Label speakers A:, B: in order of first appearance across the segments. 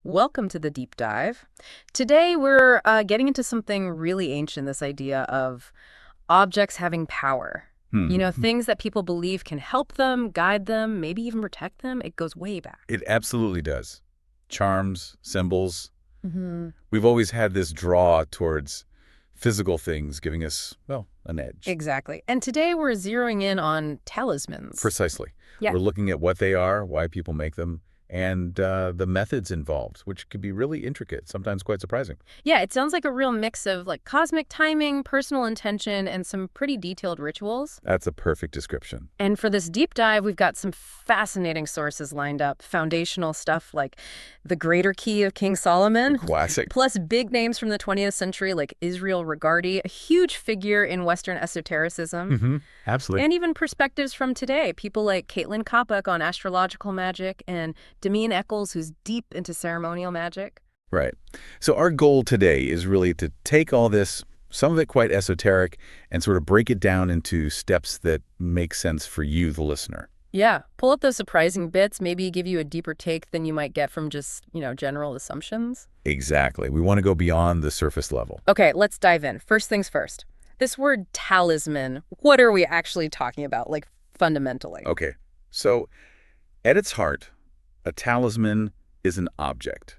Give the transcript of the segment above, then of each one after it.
A: Welcome to the deep dive. Today we're getting into something really ancient, this idea of objects having power. You know,
B: Hmm.
A: things that people believe can help them, guide them, maybe even protect them. It goes way back.
B: It absolutely does. Charms, symbols.
A: Hmm.
B: We've always had this draw towards physical things giving us, well, an edge.
A: Exactly. And today we're zeroing in on talismans.
B: Precisely.
A: Yeah.
B: We're looking at what they are, why people make them, and the methods involved, which could be really intricate, sometimes quite surprising.
A: Yeah, it sounds like a real mix of like cosmic timing, personal intention, and some pretty detailed rituals.
B: That's a perfect description.
A: And for this deep dive, we've got some fascinating sources lined up. Foundational stuff like the Greater Key of King Solomon,
B: Classic.
A: plus big names from the 20th century like Israel Regardie, a huge figure in Western esotericism,
B: Absolutely.
A: and even perspectives from today. People like Caitlin Koppak on astrological magic and Damien Eccles, who's deep into ceremonial magic.
B: Right. So our goal today is really to take all this, some of it quite esoteric, and sort of break it down into steps that make sense for you, the listener.
A: Yeah, pull up those surprising bits, maybe give you a deeper take than you might get from just, general assumptions.
B: Exactly. We want to go beyond the surface level.
A: Okay, let's dive in. First things first. This word talisman, what are we actually talking about, like fundamentally?
B: Okay. So at its heart, a talisman is an object.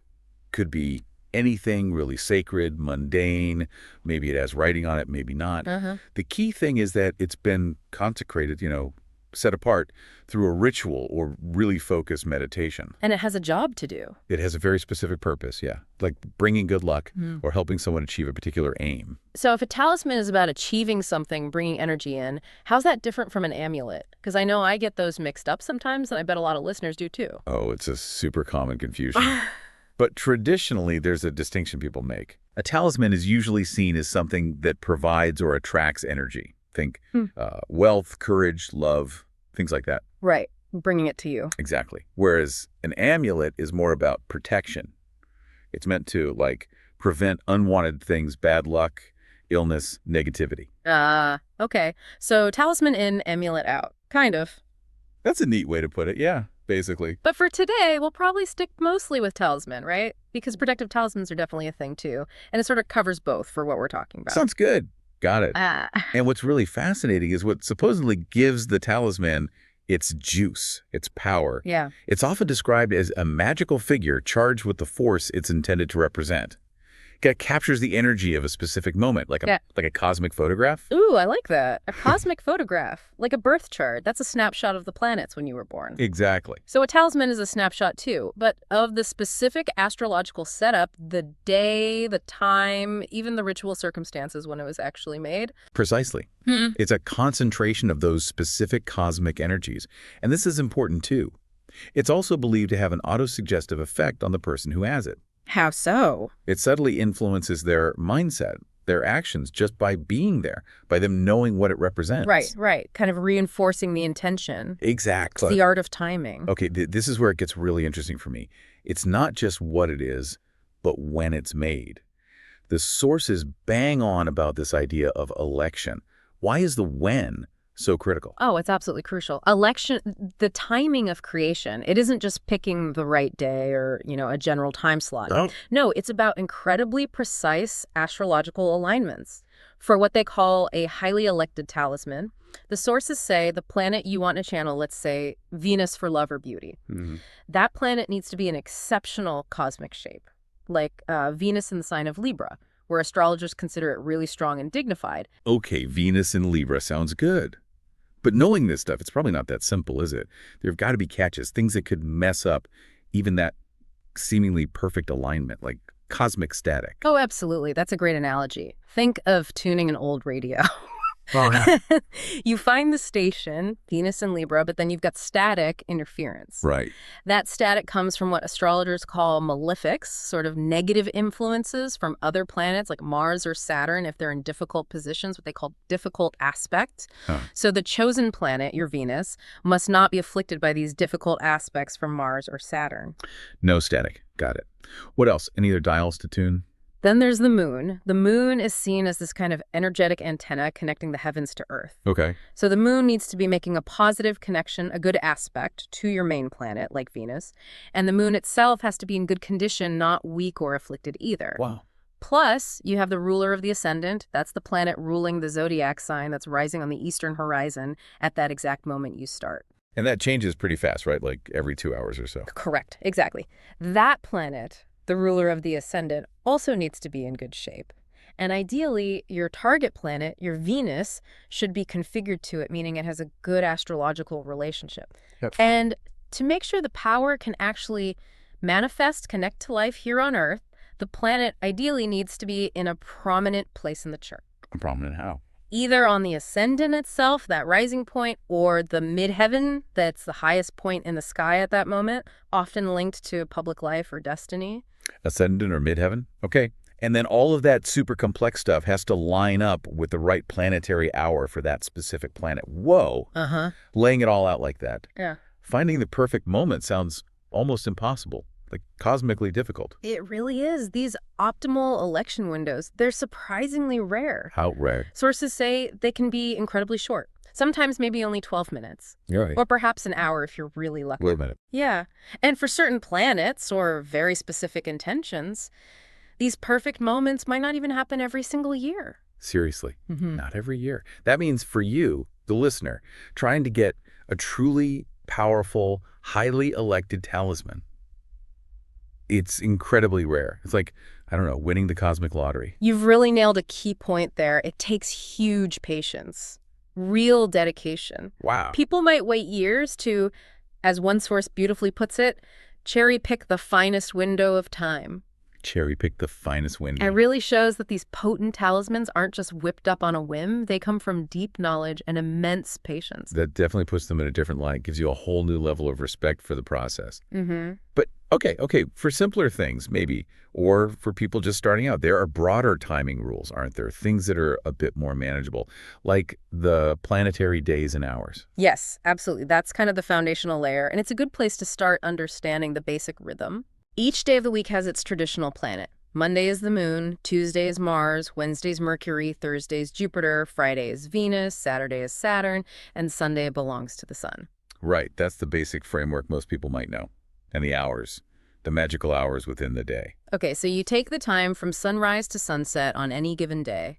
B: Could be anything really sacred, mundane. Maybe it has writing on it, maybe not.
A: Uh-huh.
B: The key thing is that it's been consecrated, set apart through a ritual or really focused meditation.
A: And it has a job to do.
B: It has a very specific purpose, yeah. Like bringing good luck
A: Hmm.
B: or helping someone achieve a particular aim.
A: So if a talisman is about achieving something, bringing energy in, how's that different from an amulet? Because I know I get those mixed up sometimes, and I bet a lot of listeners do too.
B: Oh, it's a super common confusion. But traditionally, there's a distinction people make. A talisman is usually seen as something that provides or attracts energy. Think
A: Hmm.
B: wealth, courage, love, things like that.
A: Right, bringing it to you.
B: Exactly. Whereas an amulet is more about protection. It's meant to, like, prevent unwanted things, bad luck, illness, negativity.
A: Okay. So talisman in, amulet out. Kind of.
B: That's a neat way to put it, yeah, basically.
A: But for today, we'll probably stick mostly with talisman, right? Because protective talismans are definitely a thing too. And it sort of covers both for what we're talking about.
B: Sounds good. Got it.
A: Ah.
B: And what's really fascinating is what supposedly gives the talisman its juice, its power.
A: Yeah.
B: It's often described as a magical figure charged with the force it's intended to represent. It captures the energy of a specific moment, like a
A: Yeah.
B: like a cosmic photograph.
A: Ooh, I like that. A cosmic photograph, like a birth chart. That's a snapshot of the planets when you were born.
B: Exactly.
A: So a talisman is a snapshot too, but of the specific astrological setup, the day, the time, even the ritual circumstances when it was actually made.
B: Precisely.
A: Hmm.
B: It's a concentration of those specific cosmic energies. And this is important too. It's also believed to have an autosuggestive effect on the person who has it.
A: How so?
B: It subtly influences their mindset, their actions, just by being there, by them knowing what it represents.
A: Right. Kind of reinforcing the intention. It's
B: Exactly.
A: the art of timing.
B: Okay, this is where it gets really interesting for me. It's not just what it is, but when it's made. The sources bang on about this idea of election. Why is the when so critical?
A: Oh, it's absolutely crucial. Election, the timing of creation, it isn't just picking the right day or, a general time slot.
B: Oh.
A: No, it's about incredibly precise astrological alignments. For what they call a highly elected talisman, the sources say the planet you want to channel, let's say Venus for love or beauty, that planet needs to be an exceptional cosmic shape, like Venus in the sign of Libra, where astrologers consider it really strong and dignified.
B: Okay, Venus in Libra sounds good. But knowing this stuff, it's probably not that simple, is it? There have got to be catches, things that could mess up even that seemingly perfect alignment, like cosmic static.
A: Oh, absolutely. That's a great analogy. Think of tuning an old radio.
B: Oh, yeah.
A: You find the station, Venus and Libra, but then you've got static interference.
B: Right.
A: That static comes from what astrologers call malefics, sort of negative influences from other planets like Mars or Saturn if they're in difficult positions, what they call difficult aspects.
B: Huh.
A: So the chosen planet, your Venus, must not be afflicted by these difficult aspects from Mars or Saturn.
B: No static. Got it. What else? Any other dials to tune?
A: Then there's the moon. The moon is seen as this kind of energetic antenna connecting the heavens to Earth.
B: Okay.
A: So the moon needs to be making a positive connection, a good aspect to your main planet, like Venus. And the moon itself has to be in good condition, not weak or afflicted either.
B: Wow.
A: Plus, you have the ruler of the ascendant. That's the planet ruling the zodiac sign that's rising on the eastern horizon at that exact moment you start.
B: And that changes pretty fast, right? Like every 2 hours or so.
A: Correct, exactly. That planet, the ruler of the ascendant, also needs to be in good shape. And ideally, your target planet, your Venus, should be configured to it, meaning it has a good astrological relationship.
B: Yep.
A: And to make sure the power can actually manifest, connect to life here on Earth, the planet ideally needs to be in a prominent place in the chart.
B: Prominent how?
A: Either on the ascendant itself, that rising point, or the midheaven, that's the highest point in the sky at that moment, often linked to public life or destiny.
B: Ascendant or midheaven? Okay. And then all of that super complex stuff has to line up with the right planetary hour for that specific planet. Whoa.
A: Uh-huh.
B: Laying it all out like that.
A: Yeah.
B: Finding the perfect moment sounds almost impossible, like cosmically difficult.
A: It really is. These optimal election windows, they're surprisingly rare.
B: How rare?
A: Sources say they can be incredibly short. Sometimes maybe only 12 minutes.
B: You're right.
A: Or perhaps an hour if you're really lucky.
B: Wait a minute.
A: Yeah. And for certain planets or very specific intentions, these perfect moments might not even happen every single year.
B: Seriously,
A: Mm-hmm.
B: not every year. That means for you, the listener, trying to get a truly powerful, highly elected talisman, it's incredibly rare. It's like, I don't know, winning the cosmic lottery.
A: You've really nailed a key point there. It takes huge patience, real dedication.
B: Wow.
A: People might wait years to, as one source beautifully puts it, cherry pick the finest window of time.
B: Cherry pick the finest window.
A: It really shows that these potent talismans aren't just whipped up on a whim. They come from deep knowledge and immense patience.
B: That definitely puts them in a different light, gives you a whole new level of respect for the process.
A: Mm-hmm.
B: But okay, for simpler things, maybe, or for people just starting out, there are broader timing rules, aren't there? Things that are a bit more manageable, like the planetary days and hours.
A: Yes, absolutely. That's kind of the foundational layer, and it's a good place to start understanding the basic rhythm. Each day of the week has its traditional planet. Monday is the moon, Tuesday is Mars, Wednesday's Mercury, Thursday's Jupiter, Friday is Venus, Saturday is Saturn, and Sunday belongs to the sun.
B: Right, that's the basic framework most people might know. And the hours, the magical hours within the day.
A: Okay, so you take the time from sunrise to sunset on any given day.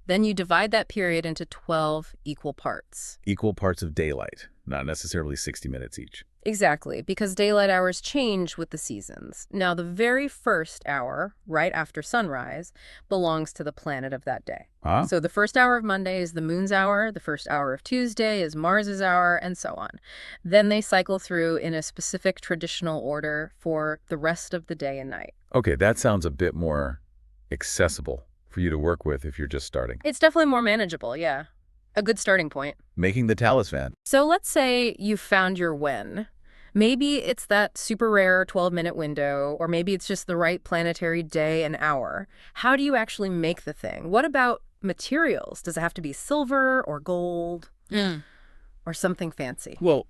A: Then you divide that period into 12 equal parts.
B: Equal parts of daylight, not necessarily 60 minutes each.
A: Exactly, because daylight hours change with the seasons. Now, the very first hour, right after sunrise, belongs to the planet of that day.
B: Huh?
A: So the first hour of Monday is the moon's hour, the first hour of Tuesday is Mars's hour, and so on. Then they cycle through in a specific traditional order for the rest of the day and night.
B: Okay, that sounds a bit more accessible for you to work with if you're just starting.
A: It's definitely more manageable, yeah. A good starting point.
B: Making the talisman.
A: So let's say you found your when. Maybe it's that super rare 12-minute window, or maybe it's just the right planetary day and hour. How do you actually make the thing? What about materials? Does it have to be silver or gold or something fancy?
B: Well,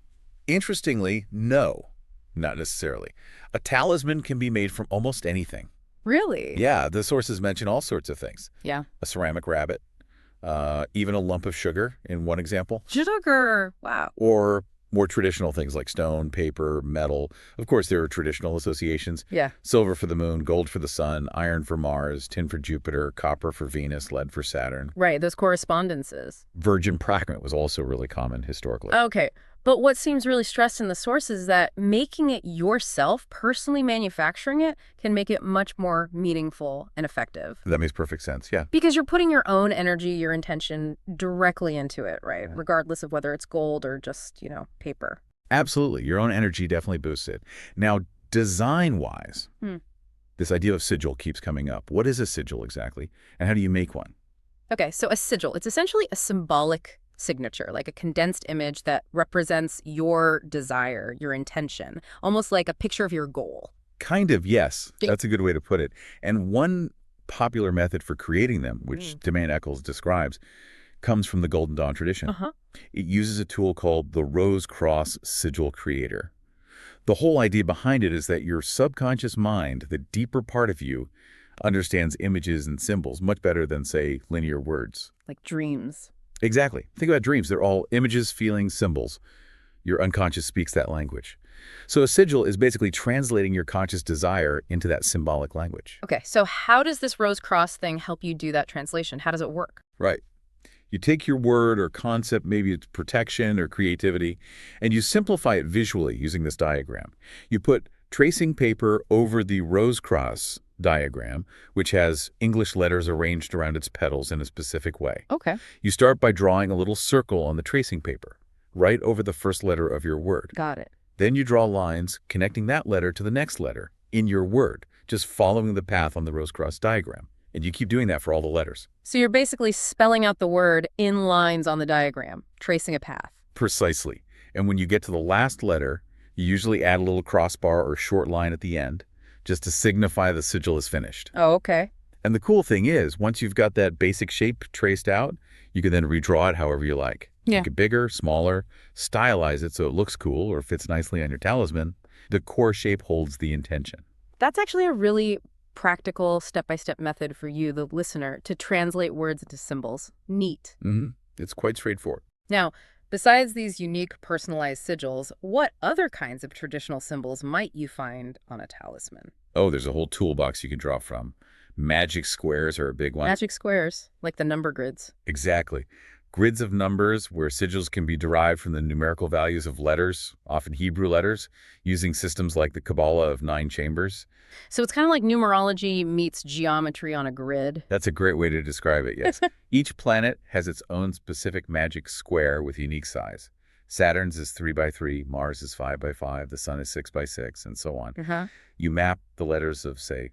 B: interestingly, no, not necessarily. A talisman can be made from almost anything.
A: Really?
B: Yeah, the sources mention all sorts of things.
A: Yeah.
B: A ceramic rabbit, even a lump of sugar in one example,
A: Sugar. Wow.
B: or more traditional things like stone, paper, metal. Of course, there are traditional associations.
A: Yeah.
B: Silver for the moon, gold for the sun, iron for Mars, tin for Jupiter, copper for Venus, lead for Saturn.
A: Right, those correspondences.
B: Virgin pragnant was also really common historically.
A: Okay. But what seems really stressed in the source is that making it yourself, personally manufacturing it, can make it much more meaningful and effective.
B: That makes perfect sense, yeah.
A: Because you're putting your own energy, your intention directly into it, right? Regardless of whether it's gold or just, paper.
B: Absolutely. Your own energy definitely boosts it. Now, design-wise, this idea of sigil keeps coming up. What is a sigil exactly, and how do you make one?
A: Okay, so a sigil, it's essentially a symbolic signature, like a condensed image that represents your desire, your intention, almost like a picture of your goal.
B: Kind of, yes. That's a good way to put it. And one popular method for creating them, which Demain Eccles describes, comes from the Golden Dawn tradition. It uses a tool called the Rose Cross Sigil Creator. The whole idea behind it is that your subconscious mind, the deeper part of you, understands images and symbols much better than, say, linear words.
A: Like dreams.
B: Exactly. Think about dreams. They're all images, feelings, symbols. Your unconscious speaks that language. So a sigil is basically translating your conscious desire into that symbolic language.
A: Okay, so how does this rose cross thing help you do that translation? How does it work?
B: Right. You take your word or concept, maybe it's protection or creativity, and you simplify it visually using this diagram. You put tracing paper over the rose cross diagram, which has English letters arranged around its petals in a specific way.
A: Okay.
B: You start by drawing a little circle on the tracing paper, right over the first letter of your word.
A: Got it.
B: Then you draw lines connecting that letter to the next letter in your word, just following the path on the rose cross diagram. And you keep doing that for all the letters.
A: So you're basically spelling out the word in lines on the diagram, tracing a path.
B: Precisely. And when you get to the last letter, you usually add a little crossbar or short line at the end, just to signify the sigil is finished.
A: Oh, okay.
B: And the cool thing is, once you've got that basic shape traced out, you can then redraw it however you like.
A: Yeah.
B: Make it bigger, smaller, stylize it so it looks cool or fits nicely on your talisman. The core shape holds the intention.
A: That's actually a really practical step-by-step method for you, the listener, to translate words into symbols. Neat.
B: It's quite straightforward.
A: Now, besides these unique personalized sigils, what other kinds of traditional symbols might you find on a talisman?
B: Oh, there's a whole toolbox you can draw from. Magic squares are a big one.
A: Magic squares, like the number grids.
B: Exactly. Grids of numbers where sigils can be derived from the numerical values of letters, often Hebrew letters, using systems like the Kabbalah of 9 chambers.
A: So it's kind of like numerology meets geometry on a grid.
B: That's a great way to describe it, yes. Each planet has its own specific magic square with unique size. Saturn's is 3 by 3, Mars is 5 by 5, the Sun is 6 by 6, and so on. You map the letters of, say,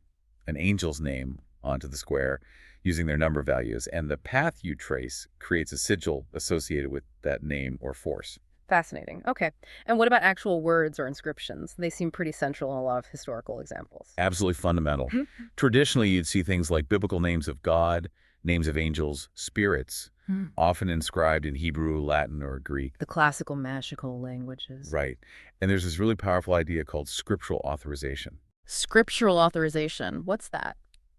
B: an angel's name onto the square using their number values, and the path you trace creates a sigil associated with that name or force.
A: Fascinating. Okay. And what about actual words or inscriptions? They seem pretty central in a lot of historical examples.
B: Absolutely fundamental. Traditionally, you'd see things like biblical names of God, names of angels, spirits, often inscribed in Hebrew, Latin, or Greek.
A: The classical magical languages.
B: Right. And there's this really powerful idea called scriptural authorization.
A: Scriptural authorization. What's that?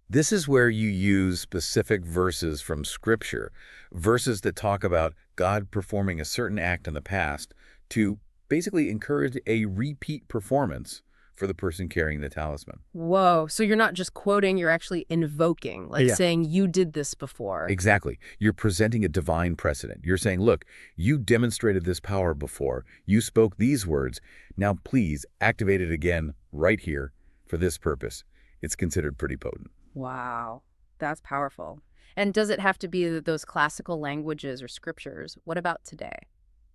B: This is where you use specific verses from Scripture, verses that talk about God performing a certain act in the past to basically encourage a repeat performance for the person carrying the talisman.
A: Whoa. So you're not just quoting, you're actually invoking, like saying you did this before.
B: Exactly. You're presenting a divine precedent. You're saying, look, you demonstrated this power before. You spoke these words. Now please activate it again right here for this purpose. It's considered pretty potent.
A: Wow, that's powerful. And does it have to be those classical languages or scriptures? What about today?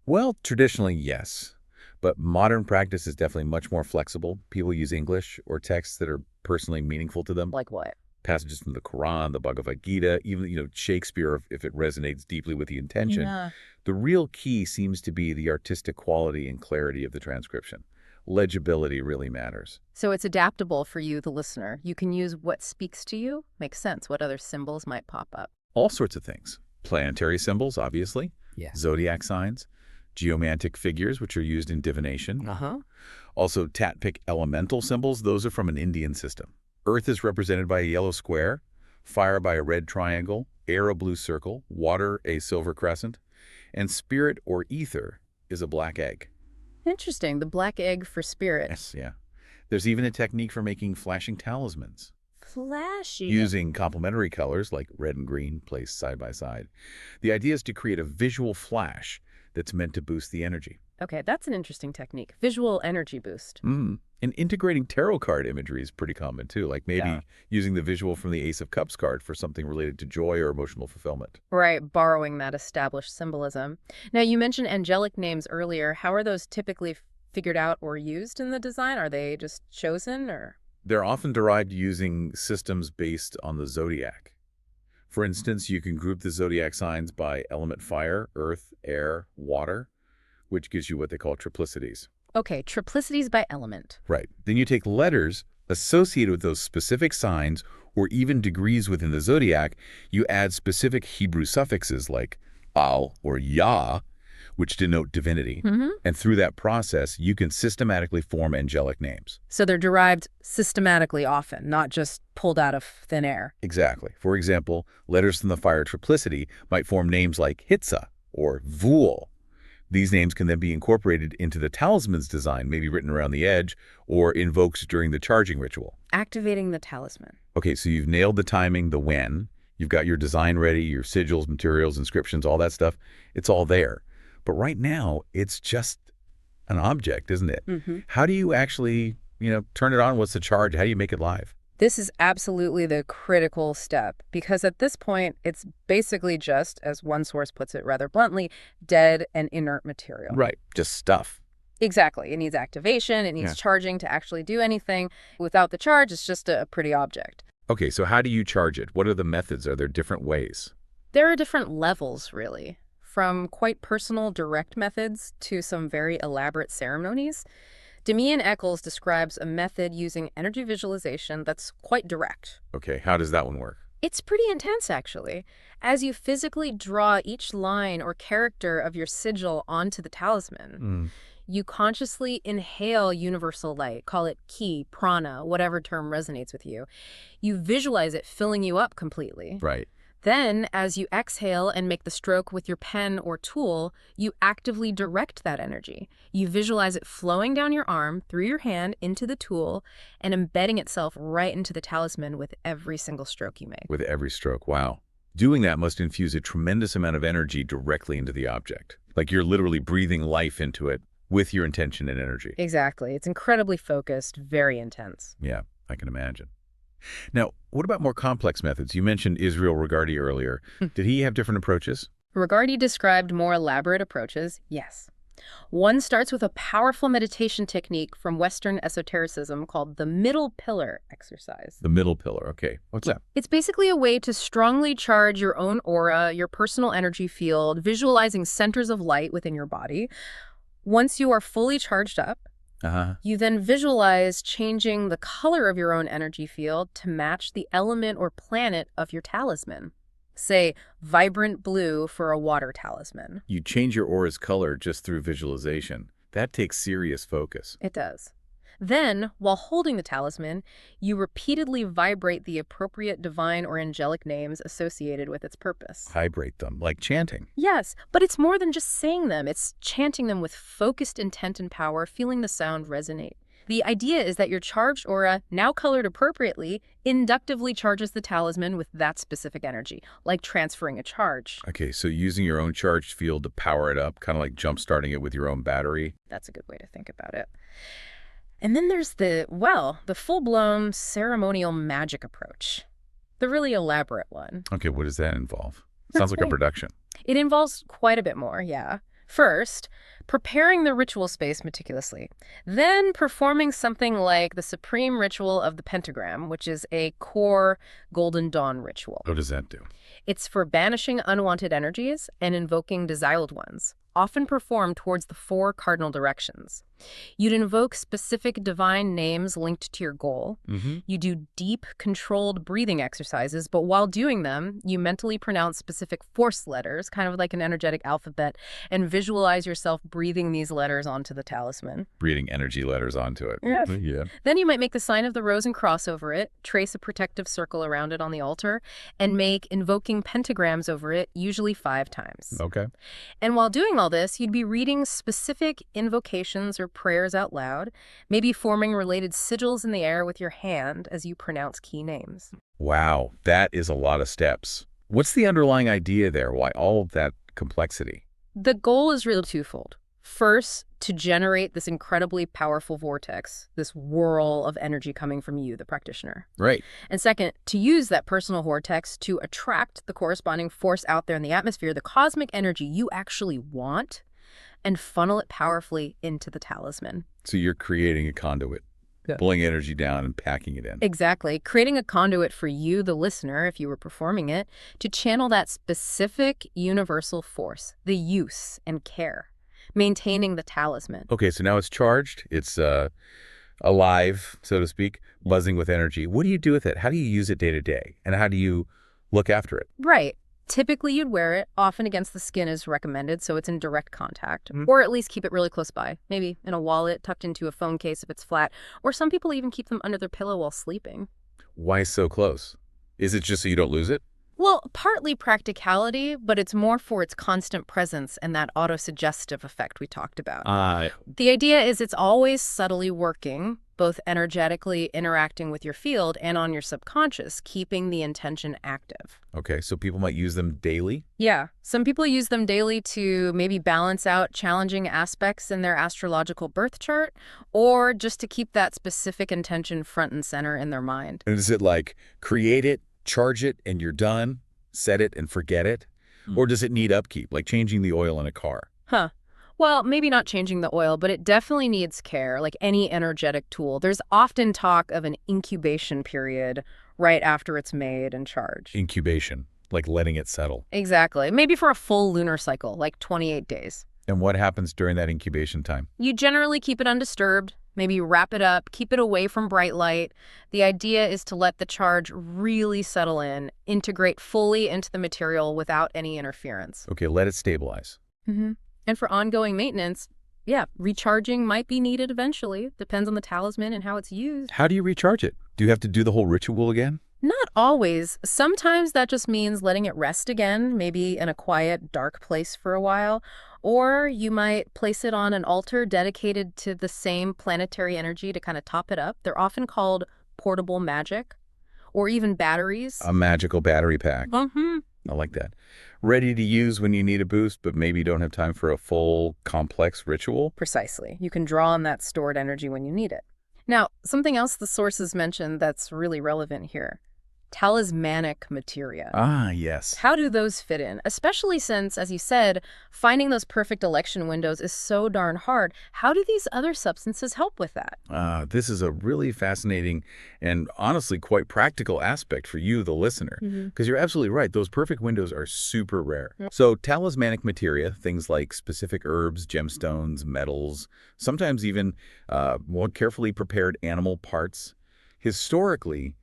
B: Well, traditionally, yes. But modern practice is definitely much more flexible. People use English or texts that are personally meaningful to them.
A: Like what?
B: Passages from the Quran, the Bhagavad Gita, even, Shakespeare, if it resonates deeply with the intention.
A: Yeah.
B: The real key seems to be the artistic quality and clarity of the transcription. Legibility really matters.
A: So it's adaptable for you, the listener. You can use what speaks to you. Makes sense. What other symbols might pop up?
B: All sorts of things. Planetary symbols, obviously.
A: Yeah.
B: Zodiac signs. Geomantic figures, which are used in divination. Also, Tatpik elemental symbols. Those are from an Indian system. Earth is represented by a yellow square, fire by a red triangle, air a blue circle, water a silver crescent, and spirit or ether is a black egg.
A: Interesting. The black egg for spirit.
B: Yes, yeah. There's even a technique for making flashing talismans.
A: Flashy.
B: Using complementary colors like red and green placed side by side. The idea is to create a visual flash that's meant to boost the energy.
A: Okay, that's an interesting technique. Visual energy boost.
B: And integrating tarot card imagery is pretty common too, like maybe using the visual from the Ace of Cups card for something related to joy or emotional fulfillment.
A: Right, borrowing that established symbolism. Now, you mentioned angelic names earlier. How are those typically figured out or used in the design? Are they just chosen or?
B: They're often derived using systems based on the zodiac. For instance, you can group the zodiac signs by element fire, earth, air, water, which gives you what they call triplicities.
A: Okay, triplicities by element.
B: Right. Then you take letters associated with those specific signs or even degrees within the zodiac. You add specific Hebrew suffixes like al or yah, which denote divinity.
A: Hmm.
B: And through that process, you can systematically form angelic names.
A: So they're derived systematically often, not just pulled out of thin air.
B: Exactly. For example, letters from the fire triplicity might form names like Hitsa or Vul. These names can then be incorporated into the talisman's design, maybe written around the edge or invoked during the charging ritual.
A: Activating the talisman.
B: Okay, so you've nailed the timing, the when. You've got your design ready, your sigils, materials, inscriptions, all that stuff. It's all there. But right now, it's just an object, isn't it?
A: Hmm.
B: How do you actually, turn it on? What's the charge? How do you make it live?
A: This is absolutely the critical step, because at this point, it's basically just, as one source puts it rather bluntly, dead and inert material.
B: Right. Just stuff.
A: Exactly. It needs activation. It needs charging to actually do anything. Without the charge, it's just a pretty object.
B: Okay, so how do you charge it? What are the methods? Are there different ways?
A: There are different levels, really, from quite personal, direct methods to some very elaborate ceremonies. Demian Eccles describes a method using energy visualization that's quite direct.
B: Okay, how does that one work?
A: It's pretty intense, actually. As you physically draw each line or character of your sigil onto the talisman, you consciously inhale universal light, call it ki, prana, whatever term resonates with you. You visualize it filling you up completely.
B: Right.
A: Then, as you exhale and make the stroke with your pen or tool, you actively direct that energy. You visualize it flowing down your arm, through your hand, into the tool, and embedding itself right into the talisman with every single stroke you make.
B: With every stroke, wow. Doing that must infuse a tremendous amount of energy directly into the object. Like you're literally breathing life into it with your intention and energy.
A: Exactly. It's incredibly focused, very intense.
B: Yeah, I can imagine. Now, what about more complex methods? You mentioned Israel Regardie earlier. Did he have different approaches?
A: Regardie described more elaborate approaches, yes. One starts with a powerful meditation technique from Western esotericism called the middle pillar exercise.
B: The middle pillar, okay. What's that?
A: It's basically a way to strongly charge your own aura, your personal energy field, visualizing centers of light within your body. Once you are fully charged up, you then visualize changing the color of your own energy field to match the element or planet of your talisman. Say, vibrant blue for a water talisman.
B: You change your aura's color just through visualization. That takes serious focus.
A: It does. Then, while holding the talisman, you repeatedly vibrate the appropriate divine or angelic names associated with its purpose.
B: Vibrate them, like chanting.
A: Yes, but it's more than just saying them. It's chanting them with focused intent and power, feeling the sound resonate. The idea is that your charged aura, now colored appropriately, inductively charges the talisman with that specific energy, like transferring a charge.
B: Okay, so using your own charged field to power it up, kind of like jump-starting it with your own battery.
A: That's a good way to think about it. And then there's the full-blown ceremonial magic approach. The really elaborate one.
B: Okay, what does that involve? Sounds like a production.
A: It involves quite a bit more, yeah. First, preparing the ritual space meticulously. Then performing something like the supreme ritual of the pentagram, which is a core Golden Dawn ritual.
B: What does that do?
A: It's for banishing unwanted energies and invoking desired ones, often performed towards the 4 cardinal directions. You'd invoke specific divine names linked to your goal. You do deep, controlled breathing exercises, but while doing them, you mentally pronounce specific force letters, kind of like an energetic alphabet, and visualize yourself breathing these letters onto the talisman.
B: Breathing energy letters onto it.
A: Yes.
B: Yeah.
A: Then you might make the sign of the rose and cross over it, trace a protective circle around it on the altar, and make invoking pentagrams over it, usually 5 times.
B: Okay.
A: And while doing all this, you'd be reading specific invocations or prayers out loud, maybe forming related sigils in the air with your hand as you pronounce key names.
B: Wow, that is a lot of steps. What's the underlying idea there? Why all of that complexity?
A: The goal is really twofold. First, to generate this incredibly powerful vortex, this whirl of energy coming from you, the practitioner.
B: Right.
A: And second, to use that personal vortex to attract the corresponding force out there in the atmosphere, the cosmic energy you actually want, and funnel it powerfully into the talisman.
B: So you're creating a conduit, pulling energy down and packing it in.
A: Exactly. Creating a conduit for you, the listener, if you were performing it, to channel that specific universal force, the use and care, maintaining the talisman.
B: Okay, so now it's charged. It's alive, so to speak, buzzing with energy. What do you do with it? How do you use it day to day? And how do you look after it?
A: Right. Typically, you'd wear it, often against the skin is recommended, so it's in direct contact.
B: Mhm.
A: Or at least keep it really close by, maybe in a wallet, tucked into a phone case if it's flat, or some people even keep them under their pillow while sleeping.
B: Why so close? Is it just so you don't lose it?
A: Well, partly practicality, but it's more for its constant presence and that autosuggestive effect we talked about.
B: Uh,
A: The idea is it's always subtly working, both energetically interacting with your field and on your subconscious, keeping the intention active.
B: okay, so people might use them daily?
A: Yeah, some people use them daily to maybe balance out challenging aspects in their astrological birth chart, or just to keep that specific intention front and center in their mind.
B: And is it like create it, charge it, and you're done? Set it and forget it? Or does it need upkeep, like changing the oil in a car?
A: Huh. Well, maybe not changing the oil, but it definitely needs care, like any energetic tool. There's often talk of an incubation period right after it's made and charged.
B: Incubation, like letting it settle.
A: Exactly. Maybe for a full lunar cycle, like 28 days.
B: And what happens during that incubation time?
A: You generally keep it undisturbed, maybe wrap it up, keep it away from bright light. The idea is to let the charge really settle in, integrate fully into the material without any interference.
B: Okay, let it stabilize.
A: And for ongoing maintenance, yeah, recharging might be needed eventually. Depends on the talisman and how it's used.
B: How do you recharge it? Do you have to do the whole ritual again?
A: Not always. Sometimes that just means letting it rest again, maybe in a quiet, dark place for a while. Or you might place it on an altar dedicated to the same planetary energy to kind of top it up. They're often called portable magic or even batteries.
B: A magical battery pack.
A: Mm-hmm.
B: I like that. Ready to use when you need a boost, but maybe you don't have time for a full, complex ritual?
A: Precisely. You can draw on that stored energy when you need it. Now, something else the sources mentioned that's really relevant here. Talismanic materia.
B: Ah, yes.
A: How do those fit in? Especially since, as you said, finding those perfect election windows is so darn hard. How do these other substances help with that?
B: This is a really fascinating and honestly quite practical aspect for you, the listener, because you're absolutely right. Those perfect windows are super rare. So talismanic materia, things like specific herbs, gemstones, metals, sometimes even more carefully prepared animal parts, historically,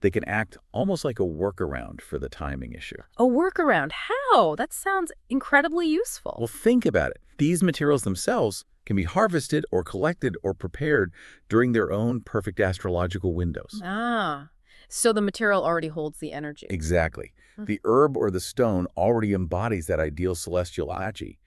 B: they can act almost like a workaround for the timing issue.
A: A workaround. How? That sounds incredibly useful.
B: Well, think about it. These materials themselves can be harvested or collected or prepared during their own perfect astrological windows.
A: So the material already holds the energy.
B: Exactly. The herb or the stone already embodies that ideal celestial energy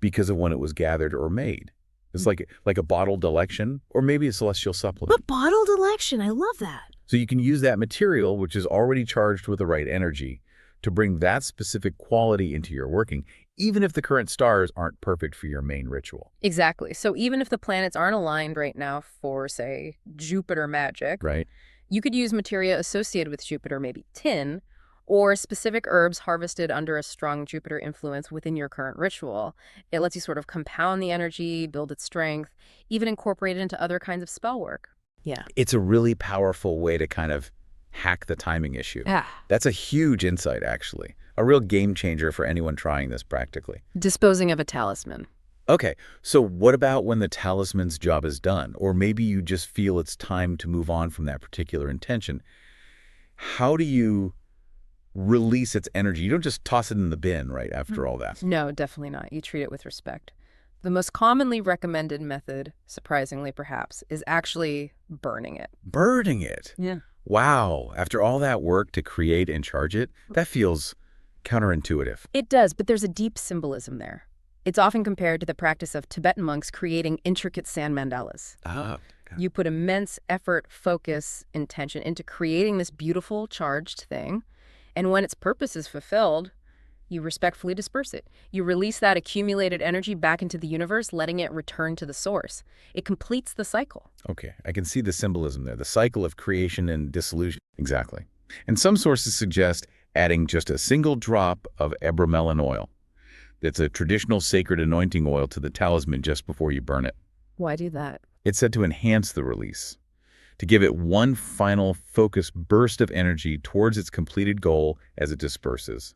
B: because of when it was gathered or made. It's like a bottled election or maybe a celestial supplement.
A: But bottled election, I love that.
B: So you can use that material, which is already charged with the right energy, to bring that specific quality into your working, even if the current stars aren't perfect for your main ritual.
A: Exactly. So even if the planets aren't aligned right now for, say, Jupiter magic,
B: Right?
A: you could use materia associated with Jupiter, maybe tin, or specific herbs harvested under a strong Jupiter influence within your current ritual. It lets you sort of compound the energy, build its strength, even incorporate it into other kinds of spell work. Yeah.
B: It's a really powerful way to kind of hack the timing issue.
A: Ah.
B: That's a huge insight, actually. A real game changer for anyone trying this practically.
A: Disposing of a talisman.
B: Okay, so what about when the talisman's job is done? Or maybe you just feel it's time to move on from that particular intention. How do you release its energy? You don't just toss it in the bin, right, after all that.
A: No, definitely not. You treat it with respect. The most commonly recommended method, surprisingly perhaps, is actually burning it.
B: Burning it?
A: Yeah.
B: Wow, after all that work to create and charge it, that feels counterintuitive.
A: It does, but there's a deep symbolism there. It's often compared to the practice of Tibetan monks creating intricate sand mandalas.
B: Ah,
A: You put immense effort, focus, intention into creating this beautiful, charged thing, and when its purpose is fulfilled, you respectfully disperse it. You release that accumulated energy back into the universe, letting it return to the source. It completes the cycle.
B: okay, I can see the symbolism there, the cycle of creation and dissolution. Exactly. And some sources suggest adding just a single drop of ebromelon oil. That's a traditional sacred anointing oil to the talisman just before you burn it.
A: Why do that?
B: It's said to enhance the release, to give it one final focused burst of energy towards its completed goal as it disperses.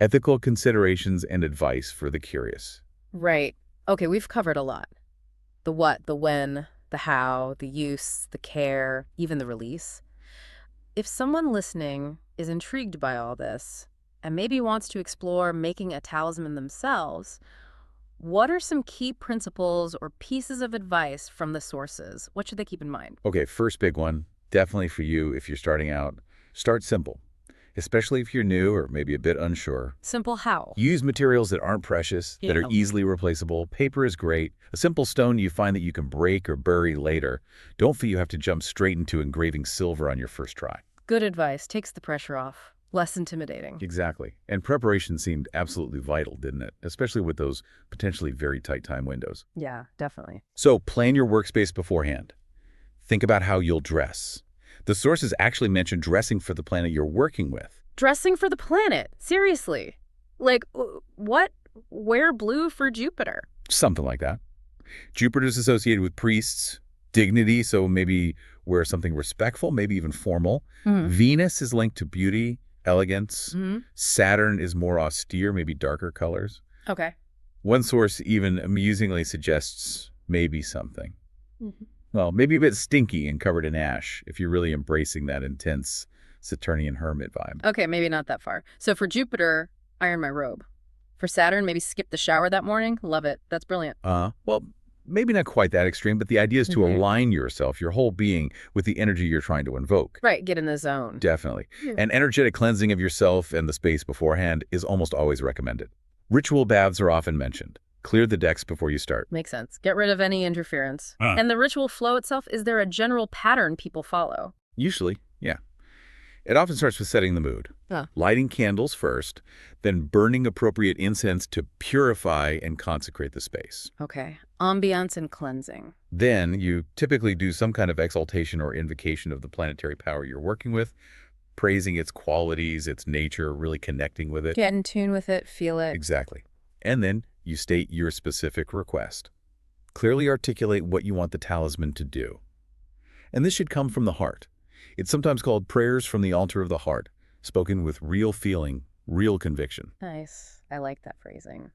B: Ethical considerations and advice for the curious.
A: Right. Okay, we've covered a lot. The what, the when, the how, the use, the care, even the release. If someone listening is intrigued by all this, and maybe wants to explore making a talisman themselves, what are some key principles or pieces of advice from the sources? What should they keep in mind?
B: Okay, first big one, definitely for you if you're starting out, start simple, especially if you're new or maybe a bit unsure.
A: Simple how?
B: Use materials that aren't precious, that are easily replaceable. Paper is great. A simple stone you find that you can break or bury later. Don't feel you have to jump straight into engraving silver on your first try.
A: Good advice. Takes the pressure off. Less intimidating.
B: Exactly. And preparation seemed absolutely vital, didn't it? Especially with those potentially very tight time windows.
A: Yeah, definitely.
B: So plan your workspace beforehand. Think about how you'll dress. The sources actually mention dressing for the planet you're working with.
A: Dressing for the planet. Seriously. Like, what? Wear blue for Jupiter.
B: Something like that. Jupiter's associated with priests, dignity, so maybe wear something respectful, maybe even formal. Venus is linked to beauty, elegance. Saturn is more austere, maybe darker colors.
A: Okay.
B: One source even amusingly suggests maybe something. Well, maybe a bit stinky and covered in ash, if you're really embracing that intense Saturnian hermit vibe.
A: Okay, maybe not that far. So for Jupiter, iron my robe. For Saturn, maybe skip the shower that morning. Love it. That's brilliant.
B: Well, maybe not quite that extreme, but the idea is to align yourself, your whole being, with the energy you're trying to invoke.
A: Right, get in the zone.
B: Definitely. An energetic cleansing of yourself and the space beforehand is almost always recommended. Ritual baths are often mentioned. Clear the decks before you start.
A: Makes sense. Get rid of any interference. And the ritual flow itself, is there a general pattern people follow?
B: Usually, yeah. It often starts with setting the mood. Lighting candles first, then burning appropriate incense to purify and consecrate the space.
A: Okay. Ambiance and cleansing.
B: Then you typically do some kind of exaltation or invocation of the planetary power you're working with, praising its qualities, its nature, really connecting with it.
A: Get in tune with it, feel it.
B: Exactly. And then you state your specific request. Clearly articulate what you want the talisman to do. And this should come from the heart. It's sometimes called prayers from the altar of the heart, spoken with real feeling, real conviction.
A: Nice. I like that phrasing.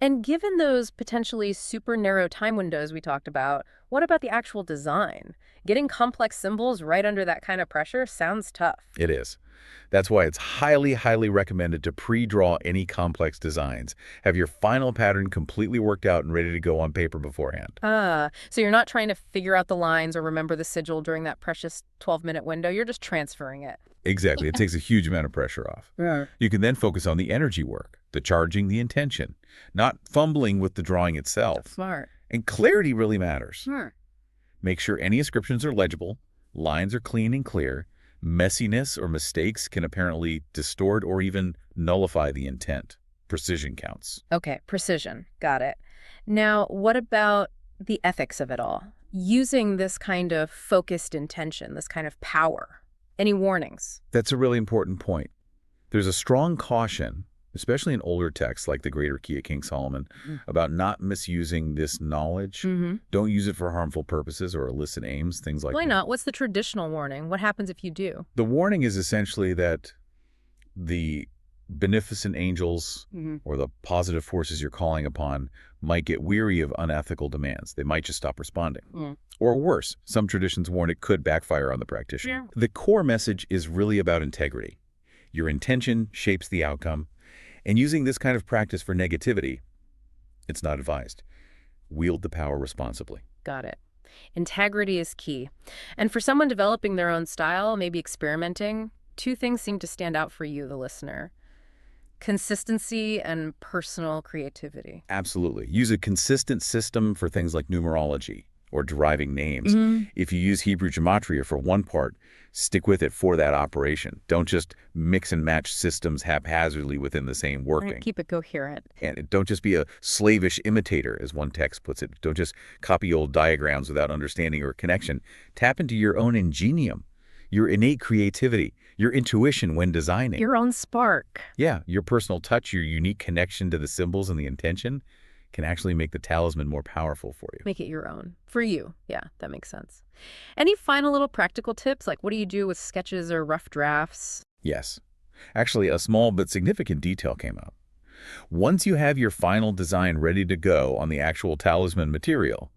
A: And given those potentially super narrow time windows we talked about, what about the actual design? Getting complex symbols right under that kind of pressure sounds tough.
B: It is. That's why it's highly, highly recommended to pre-draw any complex designs. Have your final pattern completely worked out and ready to go on paper beforehand.
A: So you're not trying to figure out the lines or remember the sigil during that precious 12-minute window. You're just transferring it.
B: Exactly. It takes a huge amount of pressure off. You can then focus on the energy work, the charging, the intention, not fumbling with the drawing itself.
A: Smart.
B: And clarity really matters.
A: Sure.
B: Make sure any inscriptions are legible, lines are clean and clear. Messiness or mistakes can apparently distort or even nullify the intent. Precision counts.
A: Okay, precision. Got it. Now, what about the ethics of it all? Using this kind of focused intention, this kind of power. Any warnings?
B: That's a really important point. There's a strong caution, especially in older texts like the Greater Key of King Solomon, about not misusing this knowledge. Don't use it for harmful purposes or illicit aims, things like that.
A: Why not? What's the traditional warning? What happens if you do?
B: The warning is essentially that the beneficent angels or the positive forces you're calling upon might get weary of unethical demands. They might just stop responding. Or worse, some traditions warn it could backfire on the practitioner. The core message is really about integrity. Your intention shapes the outcome. And using this kind of practice for negativity, it's not advised. Wield the power responsibly.
A: Got it. Integrity is key. And for someone developing their own style, maybe experimenting, two things seem to stand out for you, the listener. Consistency and personal creativity.
B: Absolutely. Use a consistent system for things like numerology or deriving names. If you use Hebrew gematria for one part, stick with it for that operation. Don't just mix and match systems haphazardly within the same working.
A: Right, keep it coherent.
B: And don't just be a slavish imitator, as one text puts it. Don't just copy old diagrams without understanding or connection. Tap into your own ingenium, your innate creativity, your intuition when designing.
A: Your own spark.
B: Yeah, your personal touch, your unique connection to the symbols and the intention can actually make the talisman more powerful for you.
A: Make it your own. For you. Yeah, that makes sense. Any final little practical tips? Like what do you do with sketches or rough drafts?
B: Yes. Actually, a small but significant detail came up. Once you have your final design ready to go on the actual talisman material,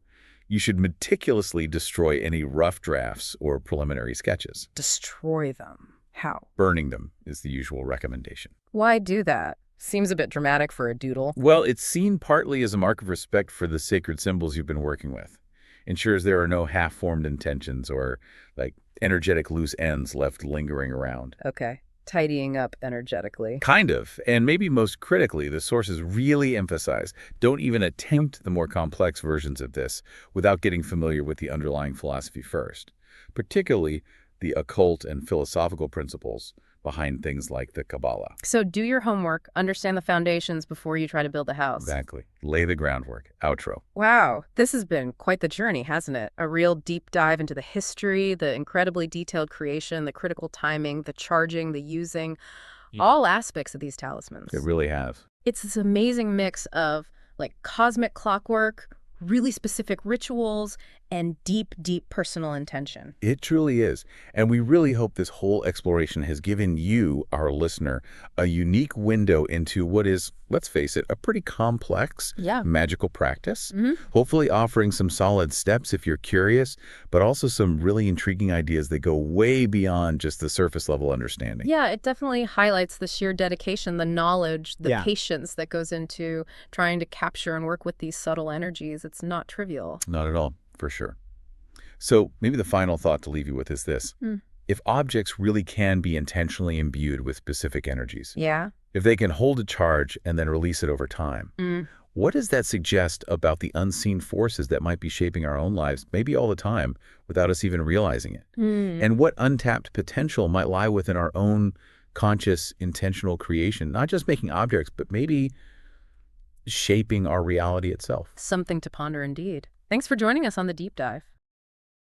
B: you should meticulously destroy any rough drafts or preliminary sketches.
A: Destroy them. How?
B: Burning them is the usual recommendation.
A: Why do that? Seems a bit dramatic for a doodle.
B: Well, it's seen partly as a mark of respect for the sacred symbols you've been working with. Ensures there are no half-formed intentions or, like, energetic loose ends left lingering around.
A: Okay. Tidying up energetically.
B: Kind of. And maybe most critically, the sources really emphasize don't even attempt the more complex versions of this without getting familiar with the underlying philosophy first, particularly the occult and philosophical principles behind things like the Kabbalah.
A: So do your homework, understand the foundations before you try to build a house.
B: Exactly. Lay the groundwork. Outro.
A: Wow, this has been quite the journey, hasn't it? A real deep dive into the history, the incredibly detailed creation, the critical timing, the charging, the using, all aspects of these talismans.
B: It really has.
A: It's this amazing mix of like cosmic clockwork, really specific rituals, and deep, deep personal intention.
B: It truly is. And we really hope this whole exploration has given you, our listener, a unique window into what is, let's face it, a pretty complex magical practice. Hopefully offering some solid steps if you're curious, but also some really intriguing ideas that go way beyond just the surface level understanding.
A: Yeah, it definitely highlights the sheer dedication, the knowledge, the patience that goes into trying to capture and work with these subtle energies. It's not trivial.
B: Not at all. For sure. So maybe the final thought to leave you with is this. If objects really can be intentionally imbued with specific energies, if they can hold a charge and then release it over time, what does that suggest about the unseen forces that might be shaping our own lives, maybe all the time, without us even realizing it? And what untapped potential might lie within our own conscious, intentional creation, not just making objects, but maybe shaping our reality itself?
A: Something to ponder indeed. Thanks for joining us on the deep dive.